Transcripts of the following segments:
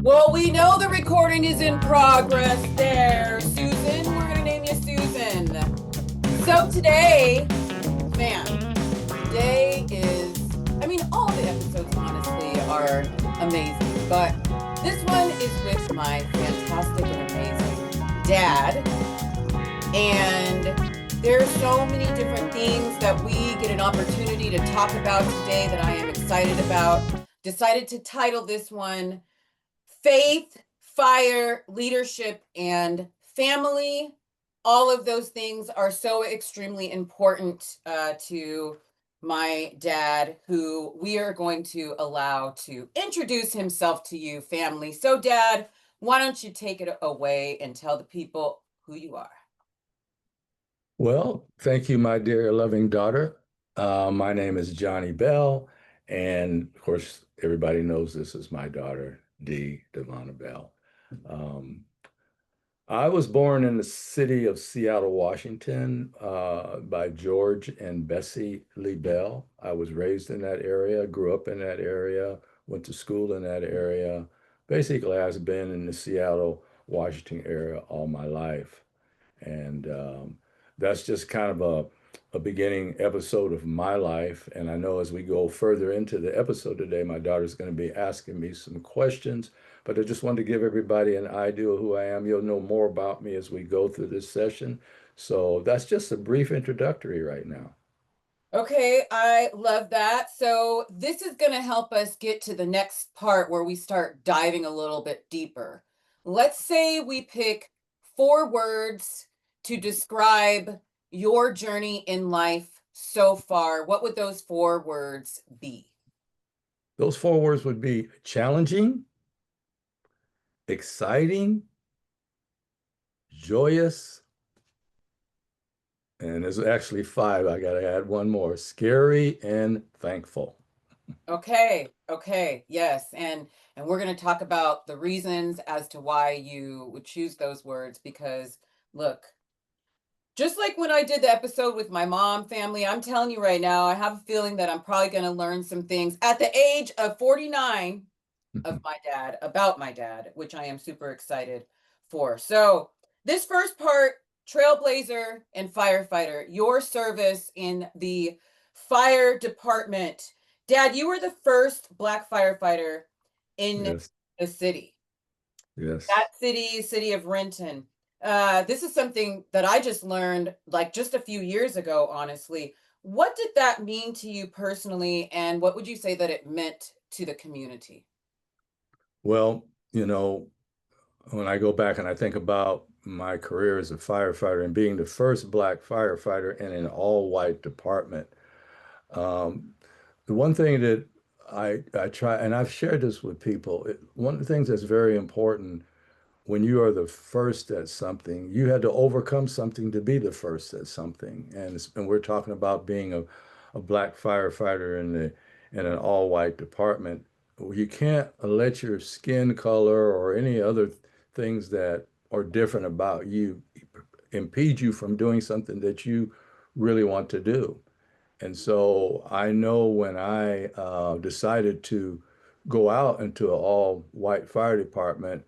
Well, we know the recording is in progress there, Susan. We're going to name you Susan. So today, man, today is, all the episodes honestly are amazing, but this one is with my fantastic and amazing dad. And there's so many different themes that we get an opportunity to talk about today that I am excited about. Decided to title this one Faith, Fire, Leadership, and Family. All of those things are so extremely important to my dad, who we are going to allow to introduce himself to you, family. So, Dad, why don't you take it away and tell the people who you are? Well, thank you, my dear loving daughter. My name is Johnny Bell, and of course, everybody knows this is my daughter, Dee Devonna Bell. Um, I was born in the city of Seattle, Washington, by George and Bessie Lee Bell. I was raised in that area, grew up in that area, went to school in that area. Basically, I've been in the Seattle, Washington area all my life. And that's just kind of a beginning episode of my life. And I know as we go further into the episode today, my daughter's going to be asking me some questions. But I just wanted to give everybody an idea of who I am. You'll know more about me as we go through this session. So that's just a brief introductory right now. Okay, I love that. So, this is going to help us get to the next part where we start diving a little bit deeper. Let's say we pick four words to describe your journey in life so far. What would those four words be? Those four words would be challenging, exciting, joyous, and there's actually five. I got to add one more, scary and thankful. Okay, yes. And we're going to talk about the reasons as to why you would choose those words because look, just like when I did the episode with my mom family, I'm telling you right now, I have a feeling that I'm probably going to learn some things at the age of 49 of my dad, about my dad, which I am super excited for. So, this first part, trailblazer and firefighter, your service in the fire department. Dad, you were the first Black firefighter in Yes, the city. yes. That city of Renton. This is something that I just learned like just a few years ago, honestly. What did that mean to you personally, and what would you say that it meant to the community? Well, when I go back and I think about my career as a firefighter and being the first Black firefighter in an all-white department, um, the one thing that I try, and I've shared this with people, one of the things that's very important when you are the first at something, you had to overcome something to be the first at something. And we're talking about being a Black firefighter in an all-white department. You can't let your skin color or any other things that are different about you impede you from doing something that you really want to do. And so I know when I decided to go out into an all-white fire department,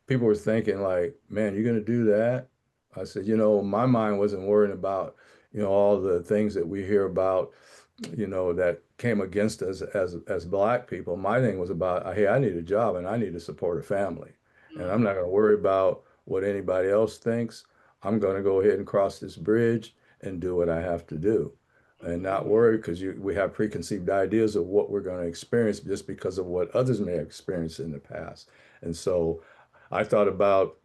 people were thinking like, man, you're going to do that? I said, my mind wasn't worrying about, all the things that we hear about, that came against us as Black people. My thing was about, hey, I need a job and I need to support a family. And I'm not going to worry about what anybody else thinks. I'm going to go ahead and cross this bridge and do what I have to do and not Mhm. worry because we have preconceived ideas of what we're going to experience just because of what others may have experienced in the past. And so I thought about,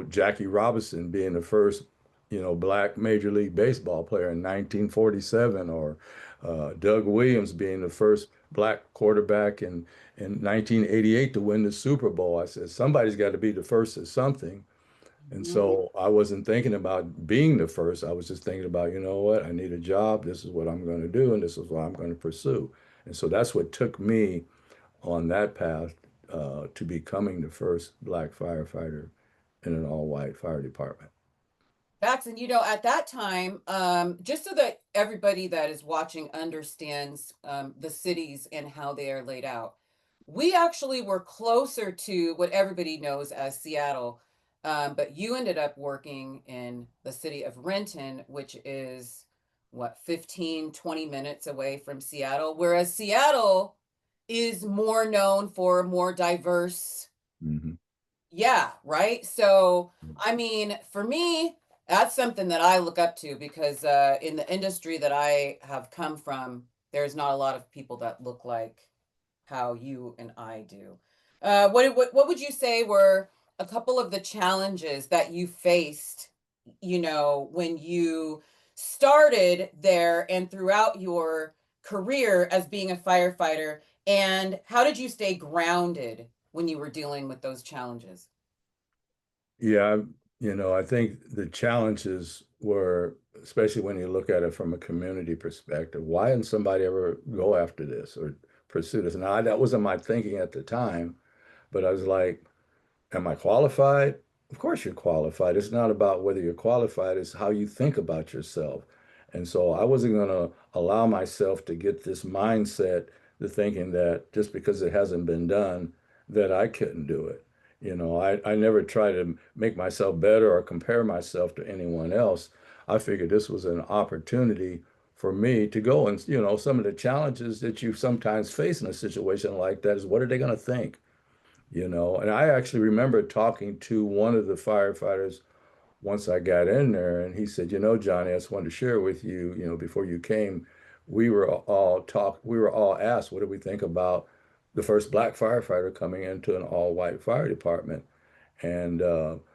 Jackie Robinson being the first, Black Major League Baseball player in 1947, or Doug Williams being the first Black quarterback in 1988 to win the Super Bowl. I said, somebody's got to be the first at something. And Mhm. so I wasn't thinking about being the first. I was just thinking about, you know what, I need a job. This is what I'm going to do, and this is what I'm going to pursue. And so that's what took me on that path to becoming the first Black firefighter in an all-white fire department. That's and at that time, just so that everybody that is watching understands the cities and how they are laid out. We actually were closer to what everybody knows as Seattle, but you ended up working in the city of Renton, which is what, 15, 20 minutes away from Seattle, whereas Seattle is more known for more diverse. Hmm. Yeah, right. So, I mean, for me, that's something that I look up to because in the industry that I have come from, there's not a lot of people that look like how you and I do. What would you say were a couple of the challenges that you faced, when you started there and throughout your career as being a firefighter, and how did you stay grounded when you were dealing with those challenges? Yeah, I think the challenges were, especially when you look at it from a community perspective, why didn't somebody ever go after this or pursue this? Now, that wasn't my thinking at the time, but I was like, am I qualified? Of course you're qualified. It's not about whether you're qualified, it's how you think about yourself. And so I wasn't going to allow myself to get this mindset to thinking that just because it hasn't been done, that I couldn't do it. I never try to make myself better or compare myself to anyone else. I figured this was an opportunity for me to go and, some of the challenges that you sometimes face in a situation like that is what are they going to think? And I actually remember talking to one of the firefighters once I got in there, and he said, Johnny, I just wanted to share with you, before you came, we were all asked, what do we think about the first black firefighter coming into an all-white fire department? And I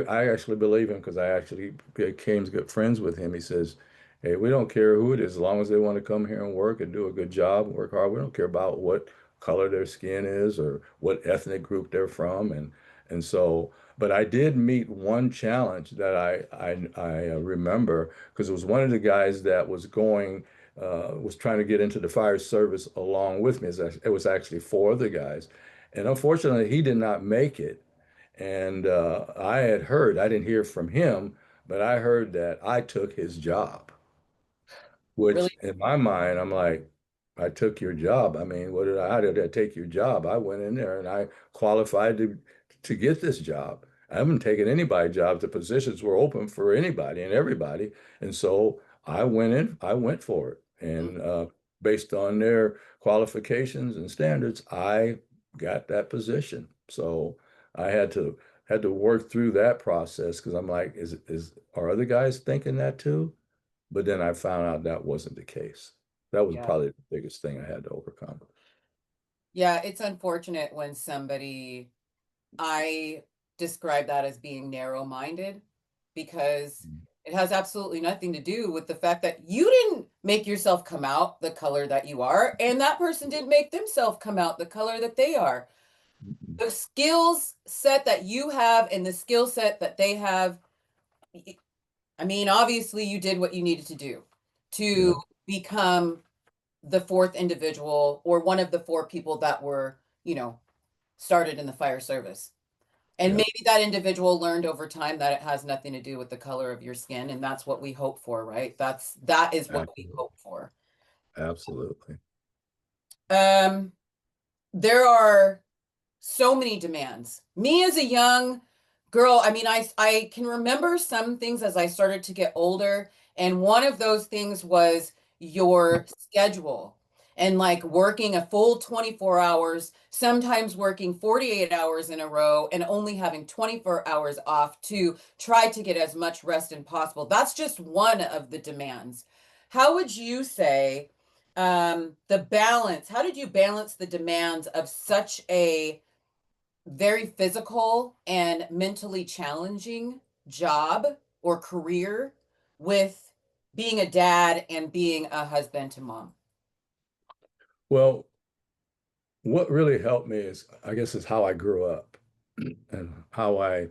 actually believe him because I actually became good friends with him. He says, "Hey, we don't care who it is, as long as they want to come here and work and do a good job, work hard. We don't care about what color their skin is or what ethnic group they're from." And so, but I did meet one challenge that I remember because it was one of the guys that was trying to get into the fire service along with me. It was actually four of the guys, and unfortunately, he did not make it. And I had heard, I didn't hear from him, but I heard that I took his job, which Really? in my mind, I'm like, I took your job. I mean, how did I take your job? I went in there and I qualified to get this job. I haven't taken anybody's job. The positions were open for anybody and everybody. And so I went for it. Mm, And based on their qualifications and standards, I got that position. So I had to work through that process because I'm like, are other guys thinking that too? But then I found out that wasn't the case. That was yeah. probably the biggest thing I had to overcome. Yeah, it's unfortunate when I describe that as being narrow-minded because it has absolutely nothing to do with the fact that you didn't make yourself come out the color that you are, and that person didn't make themselves come out the color that they are. Mhm. The skills set that you have and the skill set that they have, I mean, obviously you did what you needed to do to Yeah, become the fourth individual or one of the four people that were, started in the fire service. And yeah, maybe that individual learned over time that it has nothing to do with the color of your skin, and that's what we hope for, right? That is what we absolutely, hope for. absolutely. Um, there are so many demands. Me as a young girl, I mean, I can remember some things as I started to get older, and one of those things was your schedule and like working a full 24 hours, sometimes working 48 hours in a row and only having 24 hours off to try to get as much rest as possible. That's just one of the demands. How would you say the balance, how did you balance the demands of such a very physical and mentally challenging job or career with being a dad and being a husband to mom? Well, what really helped me is, I guess, is how I grew up and how I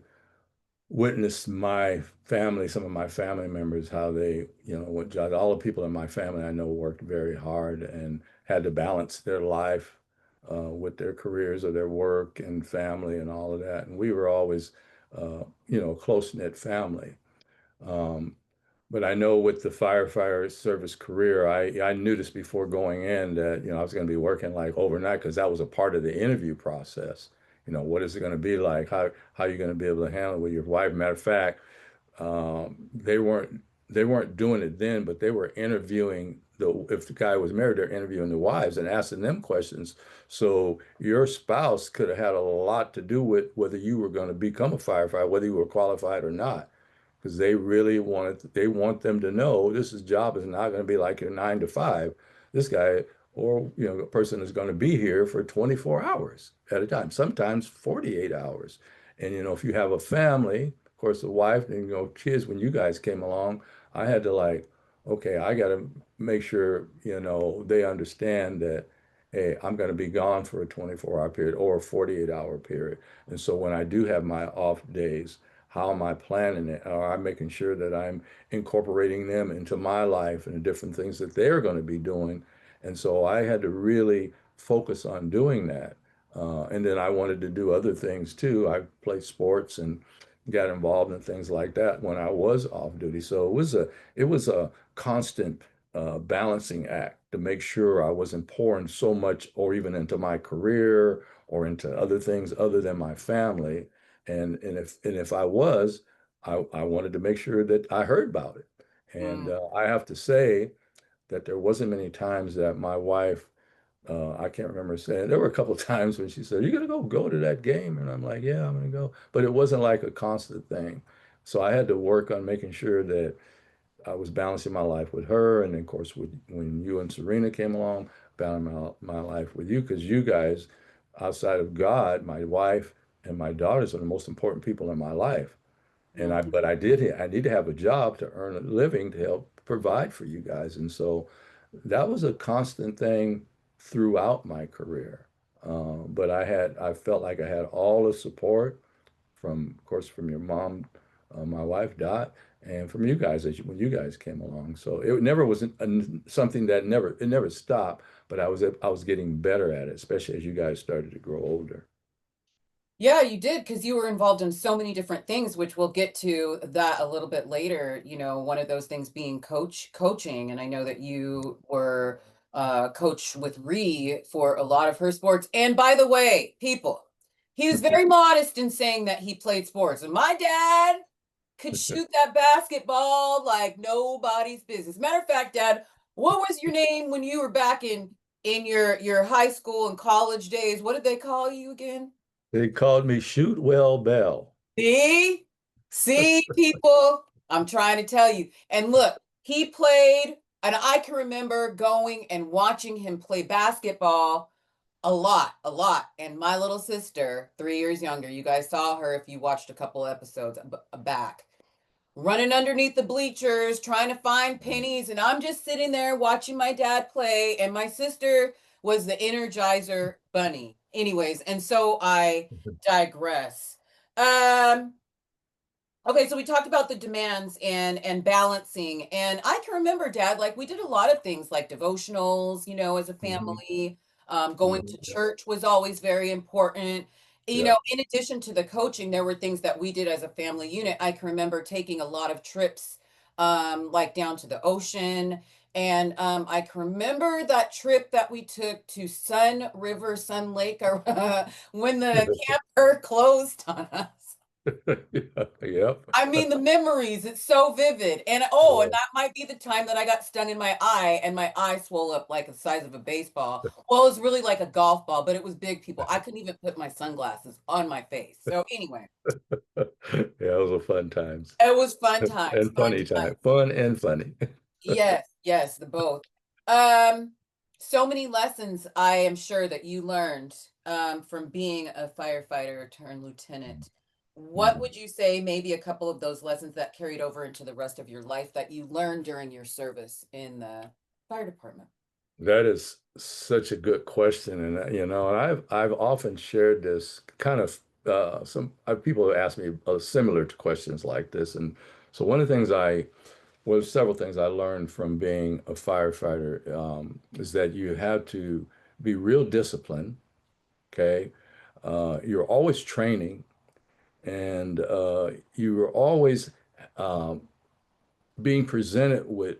witnessed my family, some of my family members, how they, what jobs, all the people in my family I know worked very hard and had to balance their life with their careers or their work and family and all of that. And we were always, a close-knit family. Um, But I know with the firefighter service career, I knew this before going in that, I was going to be working like overnight because that was a part of the interview process. What is it going to be like? How are you going to be able to handle it with your wife? Matter of fact, they weren't doing it then, but they were interviewing if the guy was married, they're interviewing the wives and asking them questions. So your spouse could have had a lot to do with whether you were going to become a firefighter, whether you were qualified or not, because they want them to know this job is not going to be like your 9 to 5. This guy or a person is going to be here for 24 hours at a time, sometimes 48 hours. And if you have a family, of course, the wife and kids, when you guys came along, I had to like, okay, I got to make sure they understand that, hey, I'm going to be gone for a 24-hour period or a 48-hour period. And so when I do have my off days, how am I planning it? Or I'm making sure that I'm incorporating them into my life and the different things that they're going to be doing. And so I had to really focus on doing that. And then I wanted to do other things too. I played sports and got involved in things like that when I was off duty. So it was a constant balancing act to make sure I wasn't pouring so much or even into my career or into other things other than my family. And if I was, I wanted to make sure that I heard about it. And Mm. I have to say that there wasn't many times that my wife, I can't remember saying, there were a couple of times when she said, "You gonna go to that game?" And I'm like, "Yeah, I'm gonna go." But it wasn't like a constant thing. So I had to work on making sure that I was balancing my life with her, and then, of course, when you and Serena came along, balancing my life with you, because you guys, outside of God, my wife and my daughters are the most important people in my life. And Mhm. I need to have a job to earn a living to help provide for you guys. And so that was a constant thing throughout my career. But I felt like I had all the support from, of course, from your mom, my wife Dot, and from you guys when you guys came along. So it never was something that never stopped. But I was getting better at it, especially as you guys started to grow older. Yeah, you did because you were involved in so many different things, which we'll get to that a little bit later. One of those things being coaching, and I know that you were coach with Ree for a lot of her sports. And by the way, people, he was very modest in saying that he played sports, and my dad could shoot that basketball like nobody's business. Matter of fact, Dad, what was your name when you were back in your high school and college days? What did they call you again? They called me Shoot Well Bell. See? See, people, I'm trying to tell you. And look, he played, and I can remember going and watching him play basketball a lot, a lot. And my little sister, 3 years younger, you guys saw her if you watched a couple episodes back, running underneath the bleachers, trying to find pennies. And I'm just sitting there watching my dad play. And my sister was the Energizer bunny. Anyways, and so I digress. Um, Okay, so we talked about the demands and balancing. And I can remember, Dad, like we did a lot of things like devotionals, as a Hmm. family. Going to Hmm. Yeah. church was always very important. Yeah. In addition to the coaching, there were things that we did as a family unit. I can remember taking a lot of trips, like down to the ocean. And I can remember that trip that we took to Sun River, Sun Lake, when the camper closed on us. Yeah. Yep. I mean, the memories, it's so vivid. And oh, and Yeah. that might be the time that I got stung in my eye and my eye swelled up like the size of a baseball. Well, it was really like a golf ball, but it was big, people. I couldn't even put my sunglasses on my face. So anyway, Yeah, those were fun times it was fun times, and fun funny times. time. Fun and funny. Yes, yes, the both. Um, so many lessons I am sure that you learned from being a firefighter turned lieutenant. What Mhm. would you say maybe a couple of those lessons that carried over into the rest of your life that you learned during your service in the fire department? That is such a good question, and and I've often shared this kind of people have asked me similar to questions like this, and so one of the things several things I learned from being a firefighter is that you have to be real disciplined. Okay, you're always training, and you're always um, being presented with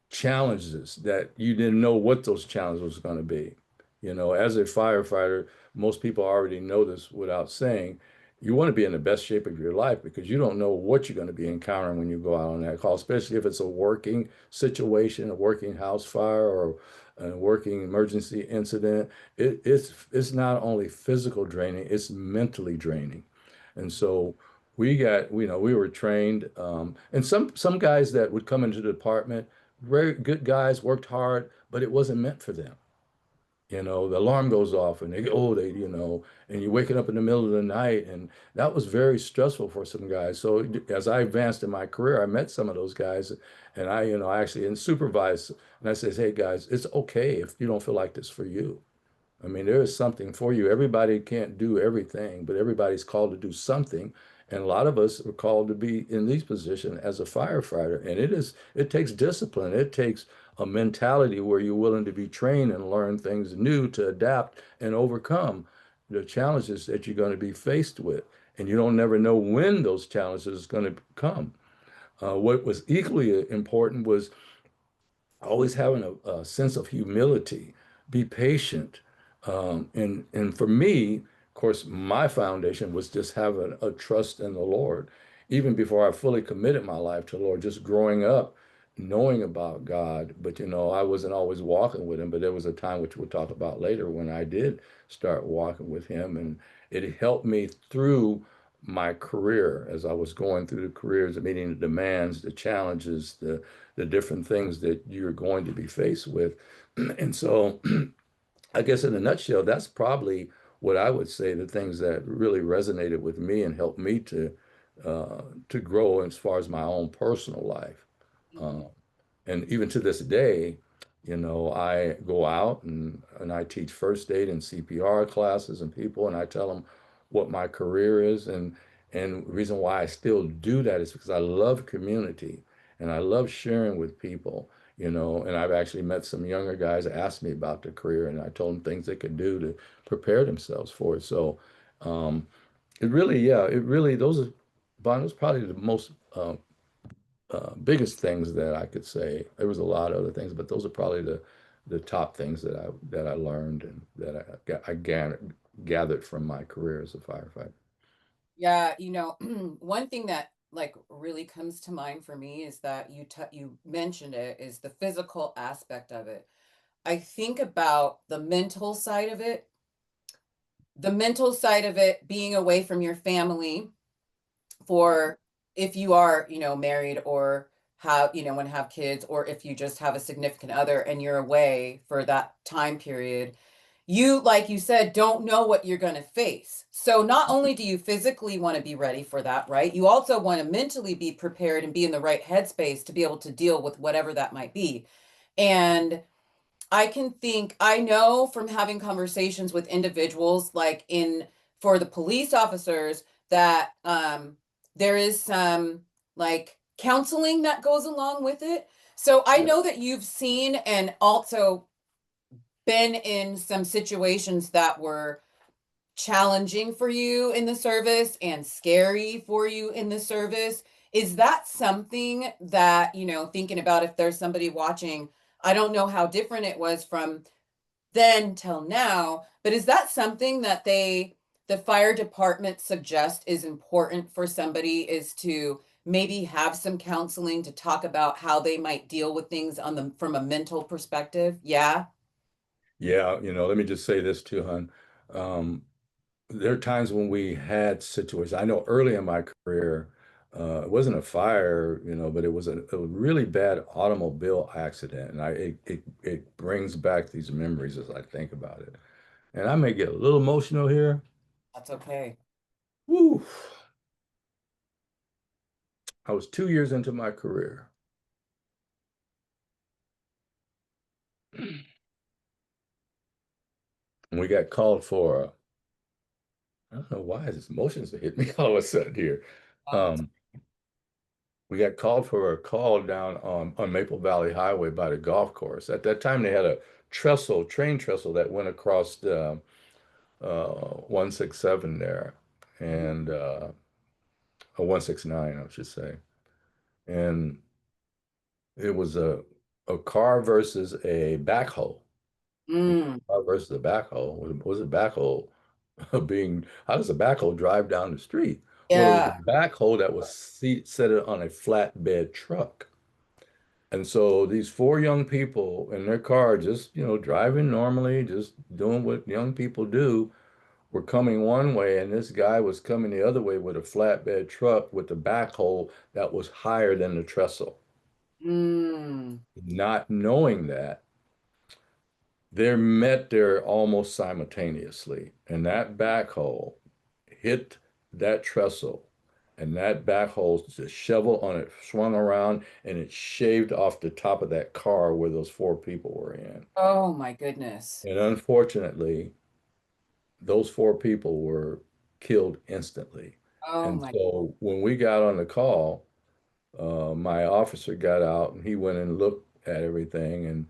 challenges that you didn't know what those challenges was going to be. You know, as a firefighter, most people already know this without saying, you want to be in the best shape of your life because you don't know what you're going to be encountering when you go out on that call, especially if it's a working situation, a working house fire or a working emergency incident. It's not only physical draining, it's mentally draining. And so we were trained, and some guys that would come into the department, very good guys, worked hard, but it wasn't meant for them. You know, the alarm goes off and they go, oh, and you're waking up in the middle of the night. And that was very stressful for some guys. So as I advanced in my career, I met some of those guys and I actually and supervised. And I says, hey guys, it's okay if you don't feel like this for you. I mean, there is something for you. Everybody can't do everything, but everybody's called to do something. And a lot of us are called to be in these positions as a firefighter. And it takes discipline. It takes a mentality where you're willing to be trained and learn things new to adapt and overcome the challenges that you're going to be faced with. And you don't never know when those challenges are going to come. What was equally important was always having a sense of humility, be patient. And for me, of course, my foundation was just having a trust in the Lord. Even before I fully committed my life to the Lord, just growing up, knowing about God. But I wasn't always walking with him, but there was a time which we'll talk about later when I did start walking with him. And it helped me through my career as I was going through the careers, meeting the demands, the challenges, the different things that you're going to be faced with. And so I guess in a nutshell, that's probably what I would say the things that really resonated with me and helped me to grow as far as my own personal life. Mhm. Uh, and even to this day, I go out and I teach first aid and CPR classes and people, and I tell them what my career is. And the reason why I still do that is because I love community and I love sharing with people, and I've actually met some younger guys that asked me about their career, and I told them things they could do to prepare themselves for it. So um, those are, Bon, those are probably the most biggest things that I could say. There was a lot of other things, but those are probably the top things that I learned and that I gathered from my career as a firefighter. Yeah, one thing that like really comes to mind for me is that you mentioned it is the physical aspect of it. I think about the mental side of it being away from your family for if you are, married or have, want to have kids, or if you just have a significant other and you're away for that time period, you, like you said, don't know what you're going to face. So not only do you physically want to be ready for that, right? You also want to mentally be prepared and be in the right headspace to be able to deal with whatever that might be. And I know from having conversations with individuals like in for the police officers that there is some like counseling that goes along with it. So I Yeah. know that you've seen and also been in some situations that were challenging for you in the service and scary for you in the service. Is that something that, thinking about if there's somebody watching, I don't know how different it was from then till now, but is that something that the fire department suggest is important for somebody is to maybe have some counseling to talk about how they might deal with things on the from a mental perspective? Yeah. Yeah, let me just say this too, hon. Um, there are times when we had situations. I know early in my career, it wasn't a fire, but it was a really bad automobile accident, and it brings back these memories as I think about it. And I may get a little emotional here. That's okay. Woo. I was 2 years into my career. And we got called for, I don't know why this emotions hit me all of a sudden here. That's Um, we got called for a call down on Maple Valley Highway by the golf course. At that time, they had a train trestle that went across the 167 there, and 169, I should say. And It was a car versus a backhoe. Mm, Car versus a backhoe. Was a backhoe being, how does a backhoe drive down the street? Well, it was yeah. a backhoe that was set it on a flatbed truck. And so these four young people in their car, just, driving normally, just doing what young people do, were coming one way, and this guy was coming the other way with a flatbed truck with a backhoe that was higher than the trestle. Mm. Not knowing that, they met there almost simultaneously, and that backhoe hit that trestle, and that backhoe, the shovel on it swung around, and it shaved off the top of that car where those four people were in. Oh my goodness. And unfortunately, those four people were killed instantly. Oh And my. so when we got on the call, my officer got out and he went and looked at everything and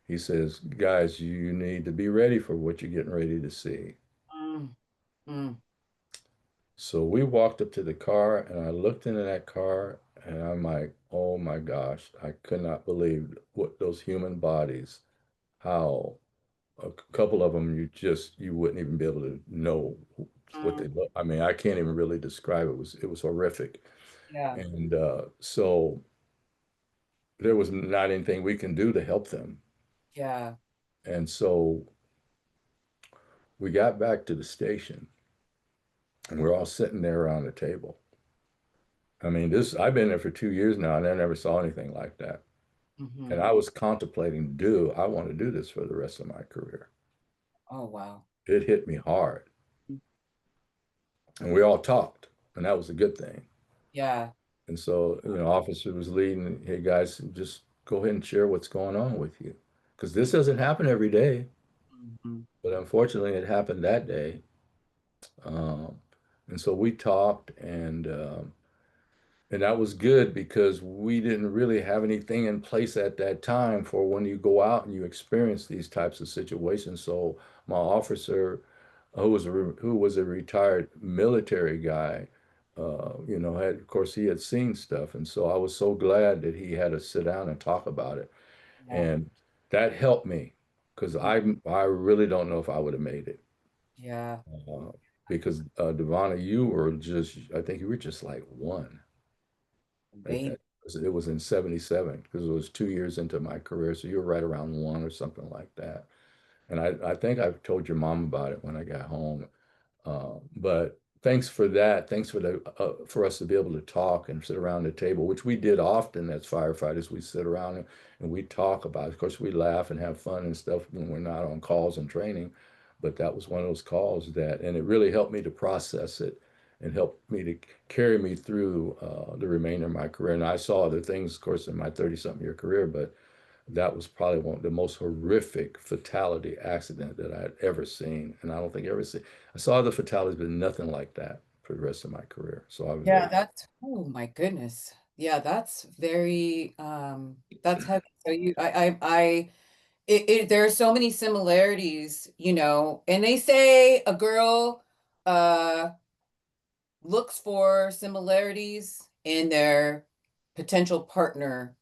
he says, guys, you need to be ready for what you're getting ready to see. Mm, mm, So we walked up to the car and I looked into that car and I'm like, oh my gosh, I could not believe what those human bodies, how a couple of them you wouldn't even be able to know what they mm. look. I mean, I can't even really describe it. It was horrific. Yeah. And so there was not anything we can do to help them. Yeah. And so we got back to the station and we're all sitting there around the table. I mean, I've been there for 2 years now and I never saw anything like that. And Hmm. I was contemplating, I want to do this for the rest of my career. Oh wow. It hit me hard. And we all talked, and that was a good thing. Yeah. And so, officer was leading, hey guys, just go ahead and share what's going on with you. Because this doesn't happen every day, Mhm. but unfortunately it happened that day. Um, and so we talked and that was good because we didn't really have anything in place at that time for when you go out and you experience these types of situations. So my officer, who was a retired military guy, of course he had seen stuff, and so I was so glad that he had us sit down and talk about it, Yeah. and that helped me because Mm. I really don't know if I would have made it. Yeah. Uh, because Devonna, I think you were just like one at Baby. that. It was in 77 because it was 2 years into my career. So you were right around one or something like that. And I think I told your mom about it when I got home. But thanks for that. Thanks for us to be able to talk and sit around the table, which we did often as firefighters. We sit around and we talk about it. Of course, we laugh and have fun and stuff when we're not on calls and training. But that was one of those calls and it really helped me to process it and helped me to carry me through the remainder of my career. And I saw other things, of course, in my 30-something year career, but that was probably one of the most horrific fatality accident that I had ever seen. And I don't think I ever seen. I saw the fatalities, but nothing like that for the rest of my career. So I was Yeah, very, that's, oh my goodness. Yeah, that's very that's heavy. So there are so many similarities, and they say a girl uh looks for similarities in their potential partner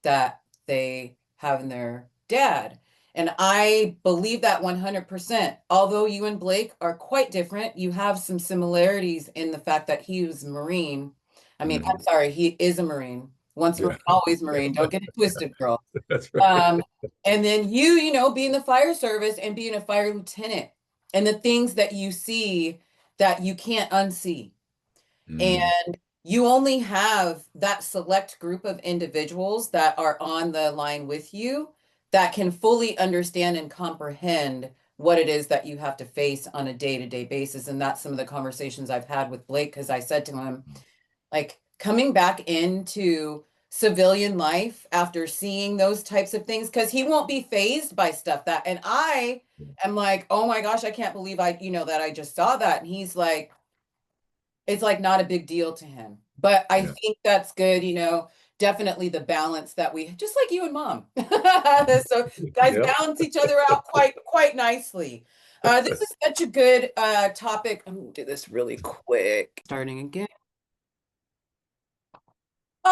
that they have in their dad. And I believe that 100%. Although you and Blake are quite different, you have some similarities in the fact that he was a Marine. I mean, I'm mhm. sorry, he is a Marine. Once Marine, Yeah, always Marine. Don't get it twisted, girl. that's right. Um, and then being the fire service and being a fire lieutenant and the things that you see that you can't unsee. Mm, And you only have that select group of individuals that are on the line with you that can fully understand and comprehend what it is that you have to face on a day-to-day basis. And that's some of the conversations I've had with Blake because I said to him, like, coming back into civilian life after seeing those types of things, because he won't be phased by stuff and I am like, oh my gosh, I can't believe that I just saw that. And he's like, it's like not a big deal to him. But I yeah. think that's good, definitely the balance that we just like you and mom. So guys Yep. balance each other out quite nicely. This is such a good topic. I'm gonna do this really quick. Starting again.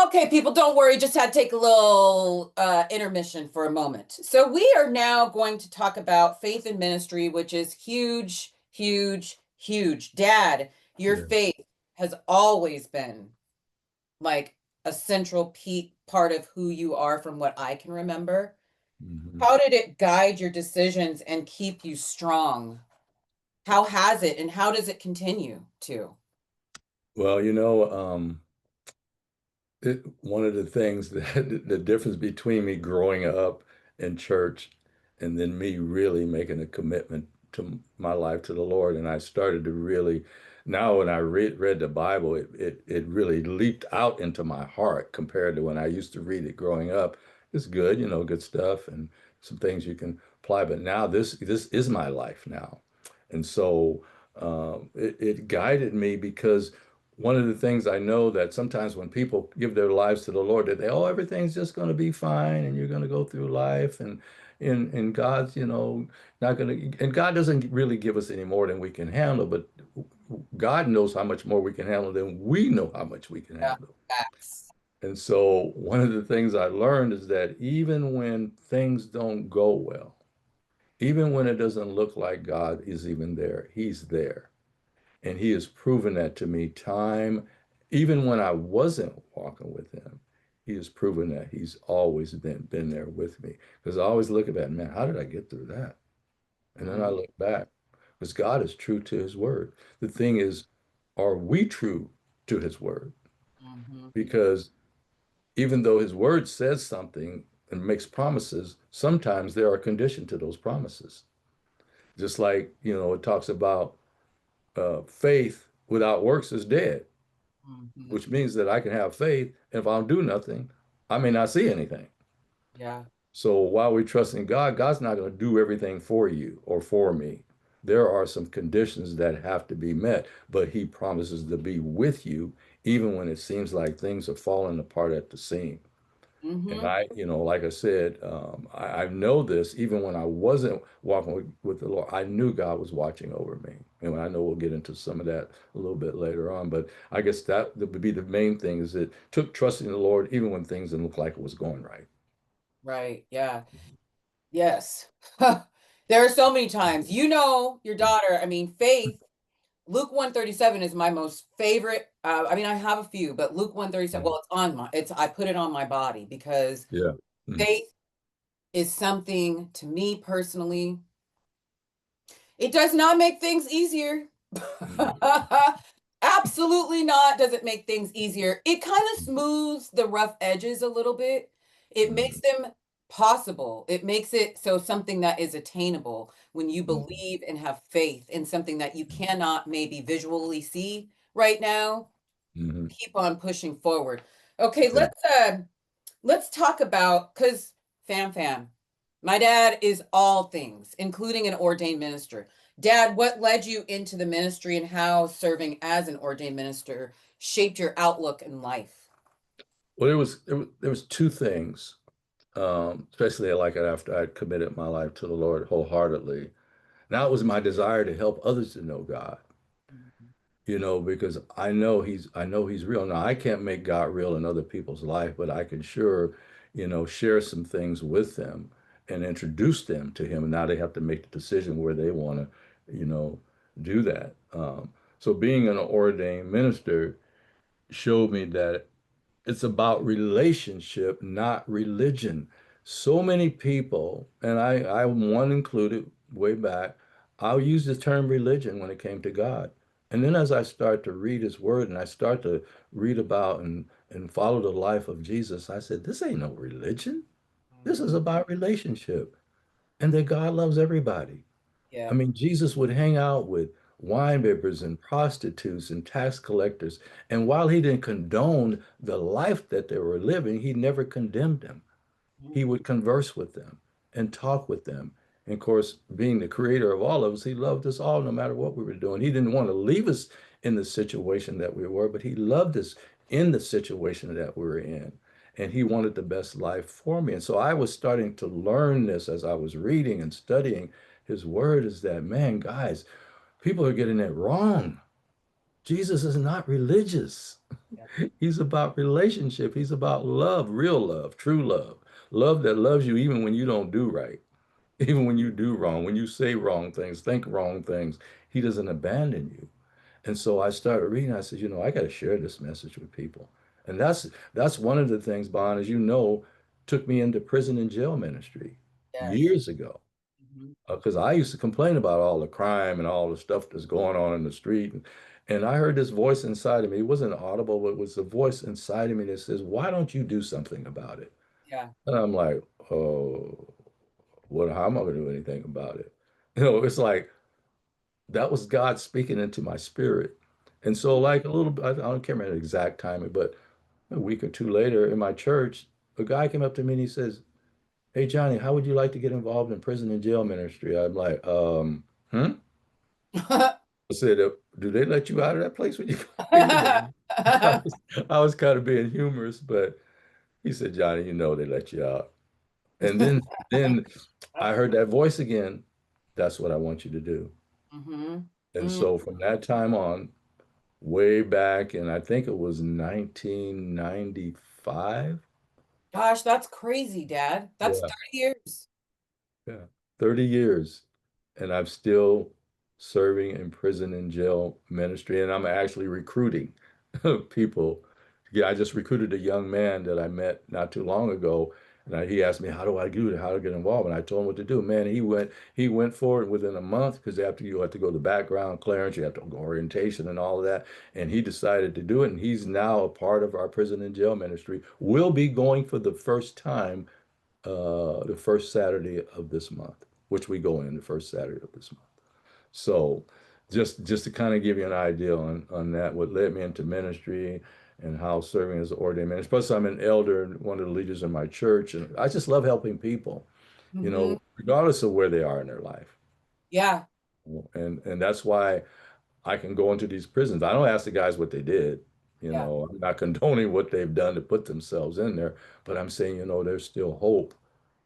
Okay, people, don't worry. Just had to take a little intermission for a moment. So, we are now going to talk about faith and ministry, which is huge, huge, huge. Dad, your Yeah. faith has always been like a central part of who you are from what I can remember. Mhm. How did it guide your decisions and keep you strong? How has it and how does it continue to? Well, one of the things that the difference between me growing up in church and then me really making a commitment to my life to the Lord, and I started to really, now when I read the Bible, it really leaped out into my heart compared to when I used to read it growing up. It's good, good stuff and some things you can apply, but now this is my life now, and so it guided me because one of the things I know that sometimes when people give their lives to the Lord, that everything's just going to be fine and you're going to go through life and God's, not going to, and God doesn't really give us any more than we can handle, but God knows how much more we can handle than we know how much we can Yeah, handle. facts. And so one of the things I learned is that even when things don't go well, even when it doesn't look like God is even there, He's there. And he has proven that to me time, even when I wasn't walking with him, he has proven that he's always been there with me. Because I always look at that, man, how did I get through that? And then I Mhm, look back, because God is true to his word. The thing is, are we true to his word? mhm, Because even though his word says something and makes promises, sometimes there are conditions to those promises. Just like, it talks about faith without works is dead, mhm. which means that I can have faith. And if I don't do nothing, I may not see anything. Yeah. So while we trust in God, God's not going to do everything for you or for me. There are some conditions that have to be met, but He promises to be with you even when it seems like things are falling apart at the seam. And Mhm. like I said, I know this even when I wasn't walking with the Lord, I knew God was watching over me. And I know we'll get into some of that a little bit later on, but I guess that would be the main thing is it took trusting the Lord even when things didn't look like it was going right. Right. Yeah. Yes. There are so many times. You know, your daughter, I mean, Faith, Luke 137 is my most favorite. I mean, I have a few, but Luke 137, well, I put it on my body because Yeah. Mm, faith is something to me personally. It does not make things easier. mm, Absolutely not. Does it make things easier? It kind of mm, smooths the rough edges a little bit. It makes mm, them possible. It makes it so something that is attainable when you mm, believe and have faith in something that you cannot maybe visually see right now. mm, Keep on pushing forward. Okay, yeah. let's talk about because fam, my dad is all things, including an ordained minister. Dad, what led you into the ministry and how serving as an ordained minister shaped your outlook in life? Well, there was two things, especially like after I committed my life to the Lord wholeheartedly. Now it was my desire to help others to know God. Because I know he's real. Now I can't make God real in other people's life, but I can sure, share some things with them and introduce them to him. And now they have to make the decision where they want to, do that. So being an ordained minister showed me that it's about relationship, not religion. So many people, and I'm one included way back, I'll use the term religion when it came to God. And then as I start to read his word and I start to read about and follow the life of Jesus, I said, this ain't no religion. This is Mhm. about relationship and that God loves everybody. I Yeah. mean, Jesus would hang out with winebibbers and prostitutes and tax collectors. And while he didn't condone the life that they were living, he never condemned them. He Mhm. would converse with them and talk with them. And of course, being the creator of all of us, he loved us all no matter what we were doing. He didn't want to leave us in the situation that we were, but he loved us in the situation that we were in. And he wanted the best life for me. And so I was starting to learn this as I was reading and studying his word is that, man, guys, people are getting it wrong. Jesus is not religious. Yep. He's about relationship. He's about love, real love, true love, love that loves you even when you don't do right, even when you do wrong, when you say wrong things, think wrong things. He doesn't abandon you. And so I started reading. I said, I got to share this message with people. And that's one of the things, Bon, as you know, took me into prison and jail ministry Yes. years ago. Mhm. Because I used to complain about all the crime and all the stuff that's going on in the street. And I heard this voice inside of me. It wasn't audible, but it was a voice inside of me that says, why don't you do something about it? Yeah. And I'm like, oh, how am I going to do anything about it? It's like that was God speaking into my spirit. And so, like a little bit, I don't remember the exact timing, but a week or two later in my church, a guy came up to me and he says, "Hey, Johnny, how would you like to get involved in prison and jail ministry?" I'm like, hmm? I said, "Do they let you out of that place when you go in?" I was kind of being humorous, but he said, "Johnny, they let you out." And then I heard that voice again. That's what I want you to do. Mhm. And Mm. so from that time on, way back, and I think it was 1995. Gosh, that's crazy, Dad. That's Yeah, 30 years. yeah, 30 years. And I'm still serving in prison and jail ministry, and I'm actually recruiting people. Yeah, I just recruited a young man that I met not too long ago, and he asked me, "How do I do it? How to get involved?" And I told him what to do. Man, he went for it within a month because after you have to go to background clearance, you have to go orientation and all of that, and he decided to do it, and he's now a part of our prison and jail ministry. We'll be going for the first time the first Saturday of this month, which we go in the first Saturday of this month. So just to kind of give you an idea on that, what led me into ministry and how serving as an ordained minister. Plus, I'm an elder and one of the leaders in my church, and I just love helping people, Mhm. regardless of where they are in their life. Yeah. And that's why I can go into these prisons. I don't ask the guys what they did. Yeah. I'm not condoning what they've done to put themselves in there, but I'm saying, there's still hope,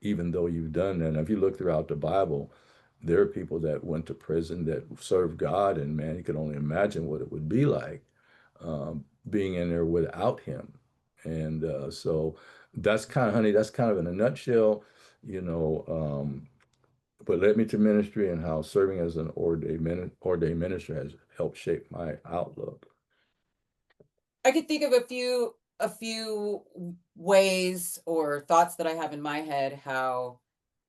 even though you've done that. And if you look throughout the Bible, there are people that went to prison that served God, and man, you can only imagine what it would be like being in there without Him. And so that's kind of, honey, that's kind of in a nutshell, you know. But led me to ministry and how serving as an ordained minister has helped shape my outlook. I could think of a few ways or thoughts that I have in my head how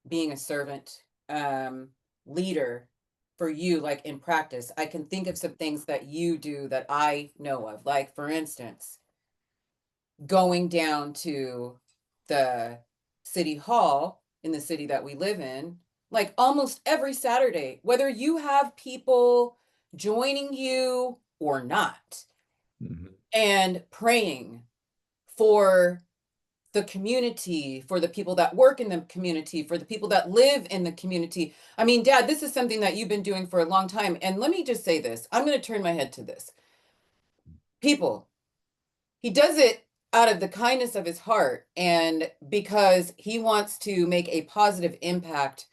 being a servant leader for you, like in practice. I can think of some things that you do that I know of. Like for instance, going down to the city hall in the city that we live in, like almost every Saturday, whether you have people joining you or not, Mhm. and praying for the community, for the people that work in the community, for the people that live in the community. I mean, Dad, this is something that you've been doing for a long time. And let me just say this. I'm going to turn my head to this. People, he does it out of the kindness of his heart and because he wants to make a positive impact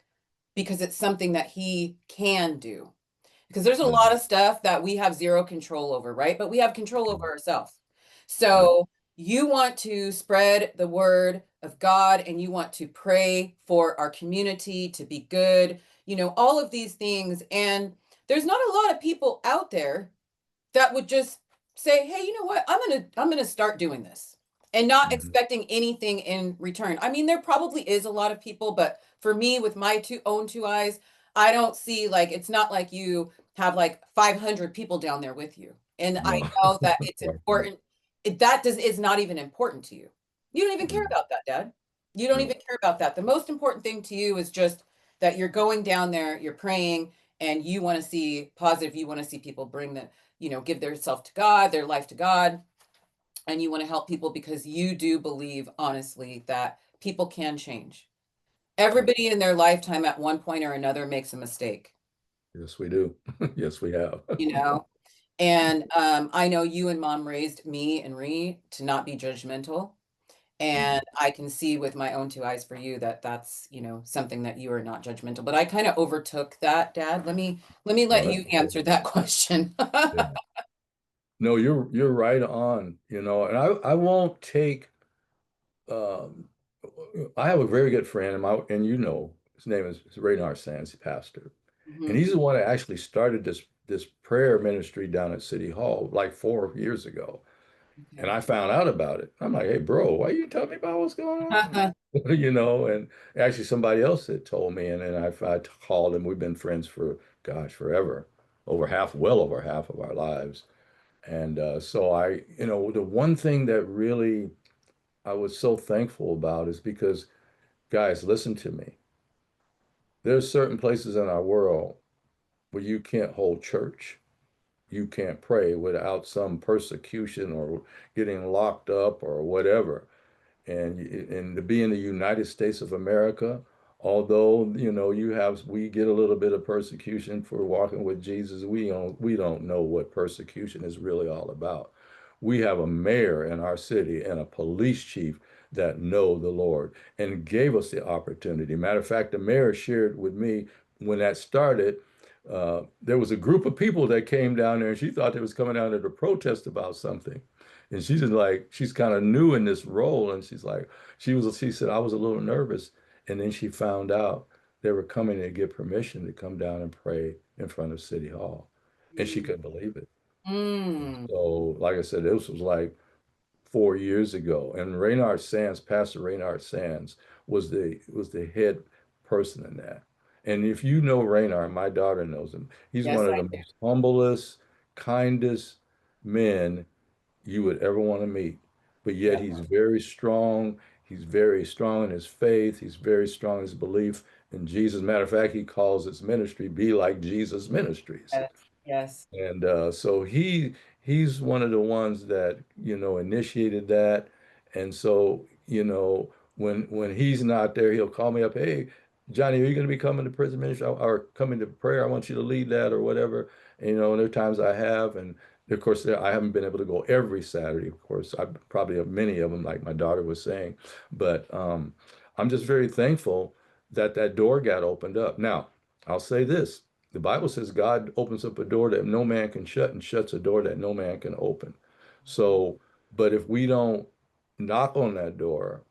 because it's something that he can do. Because there's a lot Mhm. of stuff that we have zero control over, right? But we have control over ourselves. Yeah. So you want to spread the word of God and you want to pray for our community to be good, all of these things. And there's not a lot of people out there that would just say, "Hey, you know what? I'm going to start doing this." And not Mhm. expecting anything in return. I mean, there probably is a lot of people, but for me with my two eyes, I don't see like it's not like you have like 500 people down there with you. And I No. know that it's Right, right. important. That does is not even important to you. You don't even care Mhm. about that, Dad. You don't No. even care about that. The most important thing to you is just that you're going down there, you're praying, and you want to see positive. You want to see people bring the give their self to God, their life to God, and you want to help people because you do believe honestly that people can change. Yeah. Everybody in their lifetime at one point or another makes a mistake, Yes, we do. Yes, we have. you know? And I know you and Mom raised me and Ree to not be judgmental. And Mhm. I can see with my own two eyes for you that that's, something that you are not judgmental. But I kind of overtook that, Dad. Let me No, let that's you okay. answer that question. Yeah. No, you're right on, and I won't take um I have a very good friend and his name is Raynard Sands, pastor. And Mhm. he's the one that actually started this prayer ministry down at City Hall like 4 years ago. And Okay. I found out about it. I'm like, hey, bro, why you telling me about what's going on? And actually somebody else had told me, and then I called him. We've been friends for, gosh, forever, well over half of our lives. And so the one thing that really I was so thankful about is because, guys, listen to me. There's certain places in our world where you can't hold church. You can't pray without some persecution or getting locked up or whatever. And to be in the United States of America, although we get a little bit of persecution for walking with Jesus, we don't know what persecution is really all about. We have a mayor in our city and a police chief that know the Lord and gave us the opportunity. Matter of fact, the mayor shared with me when that started. There was a group of people that came down there, and she thought they was coming down there to protest about something. And she's just like, she's kind of new in this role. And she said, I was a little nervous. And then she found out they were coming to get permission to come down and pray in front of City Hall. And she Mm. couldn't believe it. Mm. So, like I said, this was like 4 years ago. And Raynard Sands, Pastor Raynard Sands, was the head person in that. And if you know Raynard, my daughter knows him. He's Yes, one of I the do. most humblest, kindest men you would ever want to meet. But yet Yeah. he's very strong. He's very strong in his faith. He's very strong in his belief in Jesus. Matter of fact, he calls his ministry Be Like Jesus Ministries. Yes. Yes. And so he's one of the ones that, initiated that. And so, when he's not there, he'll call me up, hey, Johnny, are you going to be coming to prison ministry or coming to prayer? I want you to lead that or whatever. And there are times I have, and of course, I haven't been able to go every Saturday. Of course, I probably have many of them, like my daughter was saying. But I'm just very thankful that that door got opened up. Now, I'll say this. The Bible says God opens up a door that no man can shut and shuts a door that no man can open. So, but if we don't knock on that door,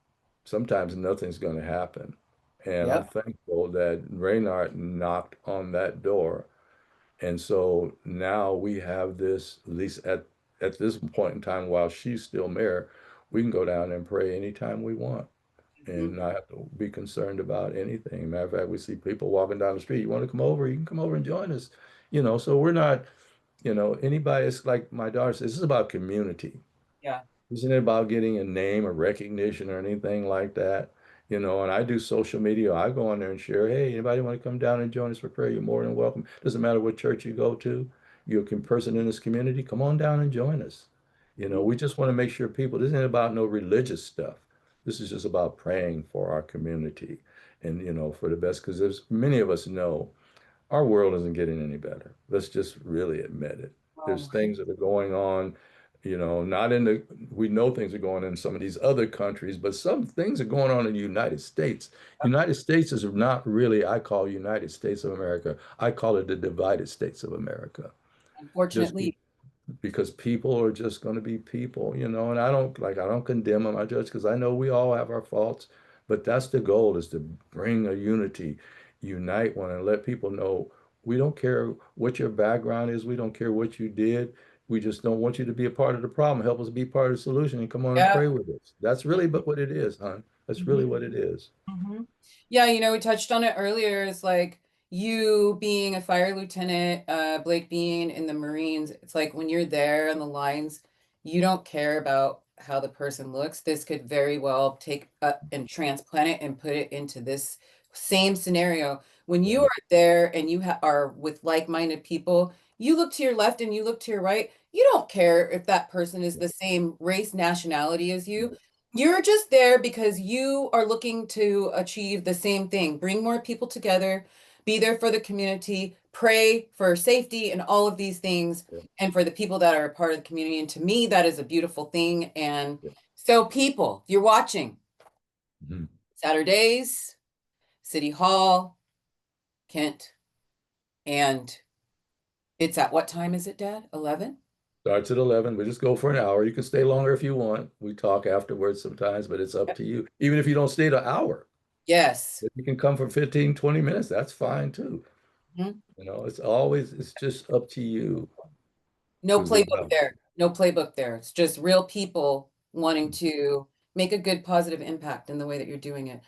sometimes nothing's going to happen. And I'm Yep. thankful that Reynard knocked on that door. And so now we have this, at least at this point in time, while she's still mayor, we can go down and pray anytime we want Mhm. and not have to be concerned about anything. Matter of fact, we see people walking down the street. You want to come over? You can come over and join us. So we're not, anybody. It's like my daughter says, this is about community. Yeah. Isn't it about getting a name or recognition or anything like that? And I do social media. I go on there and share, hey, anybody want to come down and join us for prayer? You're more than welcome. Doesn't matter what church you go to. You're a person in this community. Come on down and join us. Mhm. We just want to make sure people, this isn't about no religious stuff. This is just about praying for our community and, for the best, because there's many of us know our world isn't getting any better. Let's just really admit it. Oh There's my. things that are going on, not we know things are going on in some of these other countries, but some things are going on in the United States. United States is not really, I call United States of America. I call it the divided states of America. Just Unfortunately. because people are just going to be people, and I don't condemn them, I judge because I know we all have our faults, but that's the goal is to bring a unity, unite one and let people know we don't care what your background is, we don't care what you did, we just don't want you to be a part of the problem. Help us be part of the solution and come on and Yeah. pray with us. That's really but what it is, hon. That's really Mhm. what it is. Mhm. Yeah, we touched on it earlier. It's like you being a fire lieutenant, Blake being in the Marines. It's like when you're there on the lines, you don't care about how the person looks. This could very well take and transplant it and put it into this same scenario. When you Yeah, are there and you are with like-minded people, you look to your left and you look to your right. You don't care if that person is yeah, the same race, nationality as you. yeah, You're just there because you are looking to achieve the same thing, bring more people together, be there for the community, pray for safety and all of these things, yeah, and for the people that are a part of the community. And to me, that is a beautiful thing. And yeah. so, people, you're watching Mhm. Saturdays, City Hall, Kent, and it's at what time is it, Dad? 11? Starts at 11. We just go for an hour. You can stay longer if you want. We talk afterwards sometimes, but it's up to you. Even if you don't stay the hour, Yes. if you can come for 15, 20 minutes, that's fine too. Mhm. It's just up to you. No Because playbook there. No playbook there. It's just real people wanting to make a good positive impact in the way that you're doing it.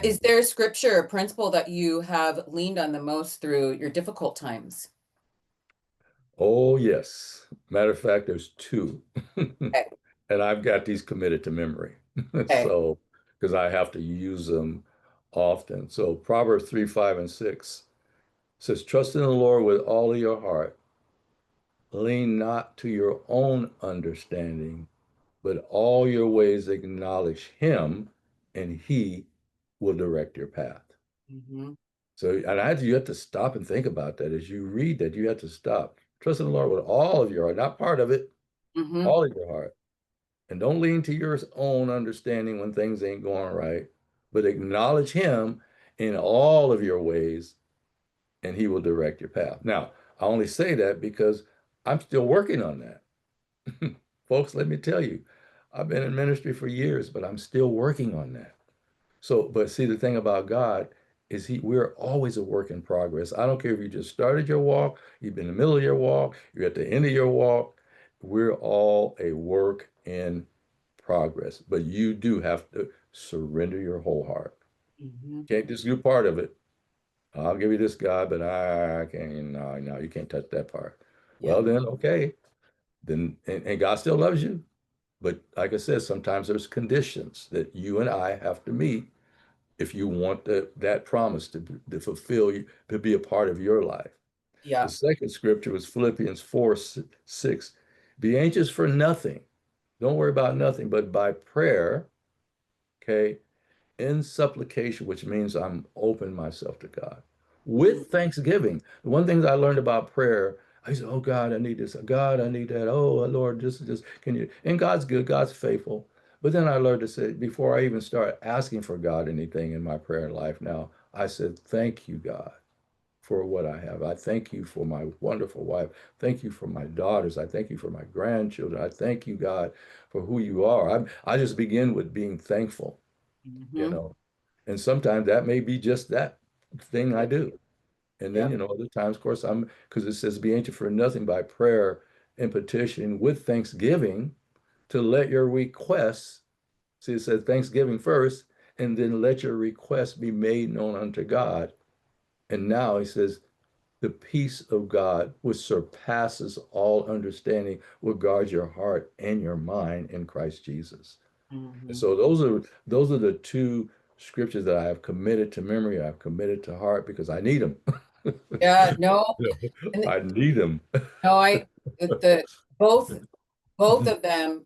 Is there a scripture or principle that you have leaned on the most through your difficult times? oh, yes. Matter of fact, there's two. Okay. And I've got these committed to memory. Okay. So, because I have to use them often. So, Proverbs 3, 5, and 6 says, trust in the Lord with all of your heart. Lean not to your own understanding, but all your ways acknowledge him, and he will direct your path. Hmm. So, you have to stop and think about that as you read that. You have to stop. Trust in the Lord with all of your heart, not part of it, Hmm. all of your heart. And don't lean to your own understanding when things ain't going right, but acknowledge him in all of your ways, and he will direct your path. Now, I only say that because I'm still working on that. Folks, let me tell you, I've been in ministry for years, but I'm still working on that. So, but see, the thing about God is we're always a work in progress. I don't care if you just started your walk, you've been in the middle of your walk, you're at the end of your walk. We're all a work in progress, but you do have to surrender your whole heart. Hmm. Can't just do part of it. I'll give you this, God, but I can't. No, no, you can't touch that part. Yeah. Well, then, okay, then, and God still loves you. But like I said, sometimes there's conditions that you and I have to meet if you want that promise to fulfill you, to be a part of your life. The Yeah. second scripture was Philippians 4, 6. Be anxious for nothing. Don't worry about nothing, but by prayer, okay, in supplication, which means I'm open myself to God. Mm. With thanksgiving. The one thing that I learned about prayer, I said, oh God, I need this. God, I need that. Oh Lord, just can you? And God's good, God's faithful. But then I learned to say, before I even start asking for God anything in my prayer life now, I said, thank you, God, for what I have. I thank you for my wonderful wife. Thank you for my daughters. I thank you for my grandchildren. I thank you, God, for who you are. I just begin with being thankful, you Hmm. know. And sometimes that may be just that thing I do. And then, Yep. other times, of course, because it says, be anxious for nothing by prayer and petition with thanksgiving to let your requests, see, it says thanksgiving first, and then let your requests be made known unto God. And now he says, the peace of God, which surpasses all understanding, will guard your heart and your mind in Christ Jesus. And Hmm. so those are the two scriptures that I have committed to memory. I've committed to heart because I need them. Yeah. No. And I need them. no, the both of them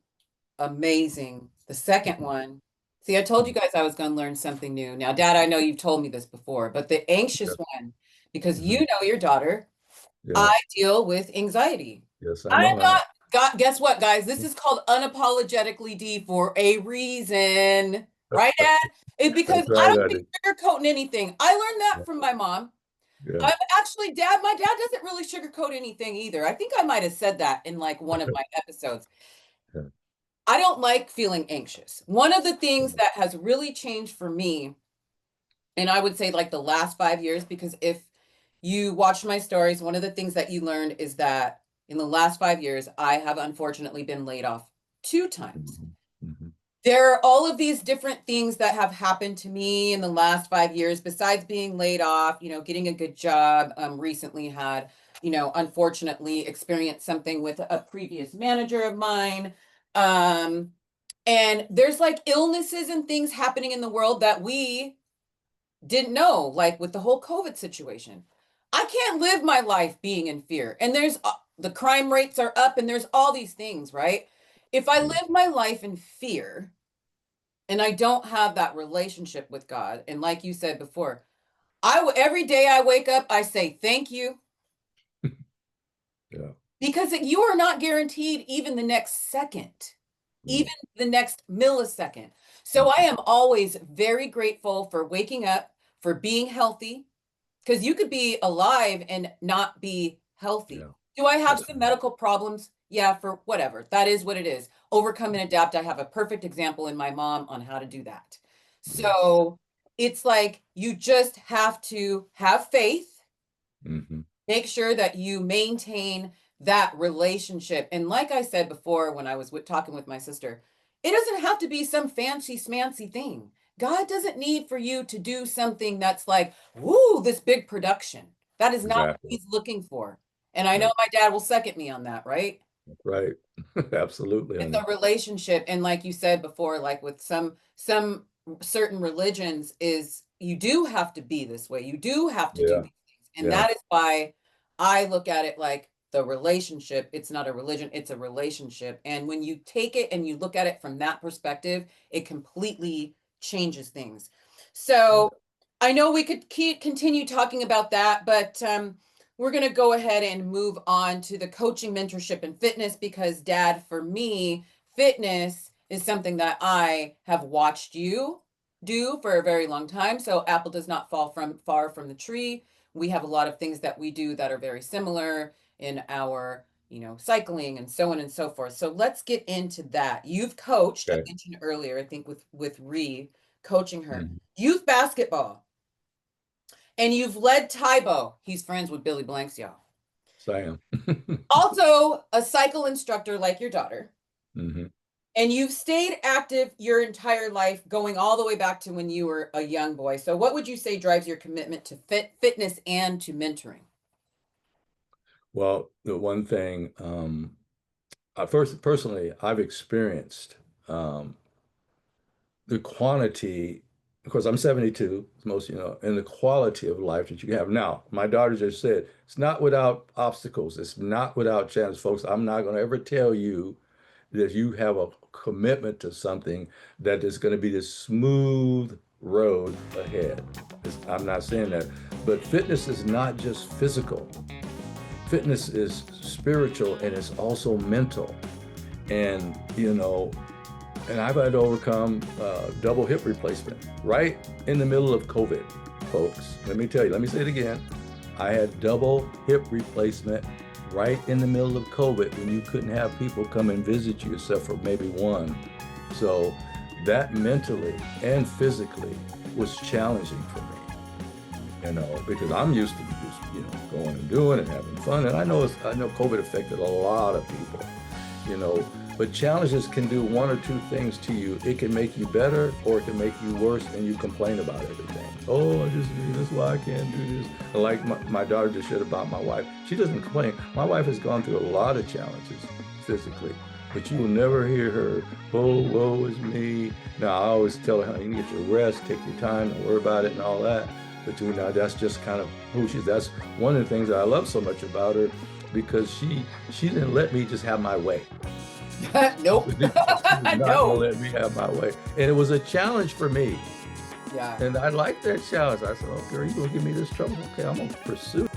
amazing. The second one, see, I told you guys I was going to learn something new. Now, Dad, I know you've told me this before, but the anxious Yeah. one, because you Mhm. know your daughter, I Yes. deal with anxiety. Yes, I I'm know how. not, God, guess what, guys? This is called unapologetically D for a reason, right, Dad? It's because That's I right, don't think honey. sugarcoating anything. I learned that from my mom. Yeah. I'm actually, Dad, my dad doesn't really sugarcoat anything either. I think I might have said that in like one of my episodes. Yeah. I don't like feeling anxious. One of the things that has really changed for me, and I would say like the last 5 years, because if you watch my stories, one of the things that you learned is that in the last 5 years, I have unfortunately been laid off 2 times. Mhm. Mhm. There are all of these different things that have happened to me in the last 5 years, besides being laid off, getting a good job. Recently had, unfortunately experienced something with a previous manager of mine. Um, and there's like illnesses and things happening in the world that we didn't know, like with the whole COVID situation. I can't live my life being in fear. And there's the crime rates are up and there's all these things, right? If I Yeah. live my life in fear and I don't have that relationship with God, and like you said before, every day I wake up, I say thank you Yeah. because you are not guaranteed even the next second, even No. the next millisecond. So I Mhm. am always very grateful for waking up, for being healthy, because you could be alive and not be healthy. Yeah. Do I have That's some right. medical problems? Yeah, for whatever. That is what it is. Overcome and adapt. I have a perfect example in my mom on how to do that. Yes. So it's like you just have to have faith, Hmm. make sure that you maintain that relationship. And like I said before, when I was talking with my sister, it doesn't have to be some fancy smancy thing. God doesn't need for you to do something that's like, woo, this big production. That is not what Exactly. he's looking for. And I know Right. my dad will second me on that, right? Right. Absolutely, It's a honey. relationship, and like you said before, like with some certain religions, is you do have to be this way, you do have to do Yeah. these things, and Yeah. that is why I look at it like the relationship. It's not a religion, it's a relationship, and when you take it and you look at it from that perspective, it completely changes things. Yeah. So I know we could continue talking about that, but we're going to go ahead and move on to the coaching, mentorship, and fitness because, Dad, for me, fitness is something that I have watched you do for a very long time. So, apple does not fall from far from the tree. We have a lot of things that we do that are very similar in our, cycling and so on and so forth. So, let's get into that. You've coached, I Okay. mentioned earlier, I think with Ree, coaching her Mhm. youth basketball. And you've led Tybo. He's friends with Billy Blanks, y'all. Sam. Also, a cycle instructor like your daughter. Hmm. And you've stayed active your entire life, going all the way back to when you were a young boy. So, what would you say drives your commitment to fitness and to mentoring? Well, the one thing, first, personally, I've experienced the quantity, of course, I'm 72, as most you know, and the quality of life that you have. Now, my daughter just said, it's not without obstacles. It's not without challenge, folks. I'm not going to ever tell you that you have a commitment to something that is going to be this smooth road ahead. I'm not saying that. But fitness is not just physical. Fitness is spiritual and it's also mental. And, and I've had to overcome double hip replacement right in the middle of COVID, folks. Let me tell you, let me say it again. I had double hip replacement right in the middle of COVID when you couldn't have people come and visit you except for maybe one. So that mentally and physically was challenging for me, because I'm used to just, going and doing and having fun. And I know COVID affected a lot of people, you know, but challenges can do one or two things to you. It can make you better or it can make you worse and you complain about everything. Oh, that's why I can't do this. And like my daughter just shared about my wife. She doesn't complain. My wife has gone through a lot of challenges physically, but you will never hear her, oh, woe is me. Now, I always tell her, you can get your rest, take your time, don't worry about it and all that. But that's just kind of who she is. That's one of the things that I love so much about her because she didn't let me just have my way. Nope. She was not gonna No. let me have my way. And it was a challenge for me. Yeah. And I liked that challenge. I said, okay, are you gonna give me this trouble? Okay, I'm gonna pursue